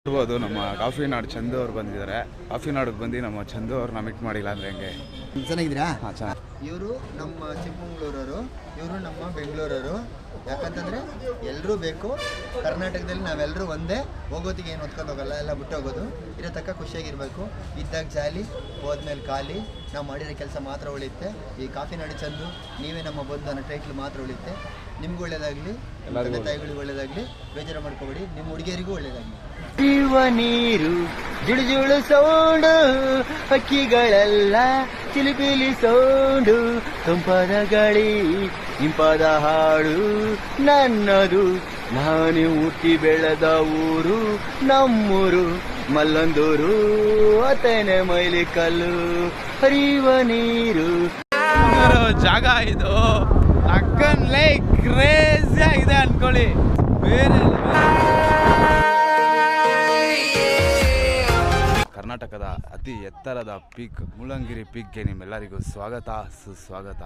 ನೋಡ್ಬೋದು ನಮ್ಮ ಕಾಫಿ ನಾಡು ಚಂದು ಅವ್ರು ಬಂದಿದ್ದಾರೆ. ಕಾಫಿ ನಾಡಿಗೆ ಬಂದು ನಮ್ಮ ಚಂದು ಅವ್ರನ್ನ ಮೀಟ್ ಮಾಡಿಲ್ಲ ಅಂದರೆ ಹೆಂಗೆ? ಚೆನ್ನಾಗಿದ್ದೀರಾ? ಹಾಂ, ಚೆನ್ನಾಗಿ. ಇವರು ನಮ್ಮ ಚಿಕ್ಕಮಂಗ್ಳೂರವರು, ಇವರು ನಮ್ಮ ಬೆಂಗಳೂರವರು. ಯಾಕಂತಂದರೆ ಎಲ್ಲರೂ ಬೇಕು. ಕರ್ನಾಟಕದಲ್ಲಿ ನಾವೆಲ್ಲರೂ ಒಂದೇ. ಹೋಗೋತಿಗೆ ಏನು ಹೊತ್ಕೊಂಡು ಹೋಗಲ್ಲ, ಎಲ್ಲ ಬಿಟ್ಟು ಹೋಗೋದು. ಇರೋ ತಕ್ಕ ಖುಷಿಯಾಗಿರಬೇಕು. ಇದ್ದಾಗ ಜಾಲಿ, ಹೋದ್ಮೇಲೆ ಖಾಲಿ. ನಾವು ಮಾಡಿರೋ ಕೆಲಸ ಮಾತ್ರ ಉಳಿಯುತ್ತೆ. ಈ ಕಾಫಿ ನಾಡು ಚಂದು ನೀವೇ ನಮ್ಮ ಬಂಧು ಅನ್ನೋ ಟೈಟ್ಲ್ ಮಾತ್ರ ಉಳಿಯುತ್ತೆ. ನಿಮ್ಗೆ ಒಳ್ಳೇದಾಗಲಿ, ತಂದೆ ತಾಯಿಗಳಿಗೆ ಒಳ್ಳೇದಾಗಲಿ. ಬೇಜಾರು ಮಾಡ್ಕೋಬೇಡಿ, ನಿಮ್ಮ ಹುಡುಗಿಯರಿಗೂ ಒಳ್ಳೇದಾಗಲಿ. ಜೀವ ನೀರು ಜುಳು ಜುಳು ಸೌಂಡು, ಹಕ್ಕಿಗಳೆಲ್ಲ ಚಿಲಿಪಿಲಿ ಸೌಂಡು, ತಂಪಾದ ಗಾಳಿ ಇಂಪಾದ ಹಾಡು ನನ್ನದು. ನಾನು ಹುಟ್ಟಿ ಬೆಳೆದ ಊರು ನಮ್ಮೂರು ಮಲ್ಲಂದೂರು, ಅತನೆ ಮೈಲಿ ಕಲ್ಲು ಹರಿಯುವ ನೀರು. ಜಾಗ ಇದು ಅಕ್ಕನ್ ಲೈಕ್ ಕ್ರೇಜಿ ಆಗಿದೆ ಅನ್ಕೊಳ್ಳಿ. ಬೇರೆ ಕರ್ನಾಟಕದ ಅತಿ ಎತ್ತರದ ಪೀಕ್ ಮುಳ್ಳಂಗಿರಿ ಪೀಕ್ಗೆ ನಿಮ್ಮೆಲ್ಲರಿಗೂ ಸ್ವಾಗತ ಸುಸ್ವಾಗತ.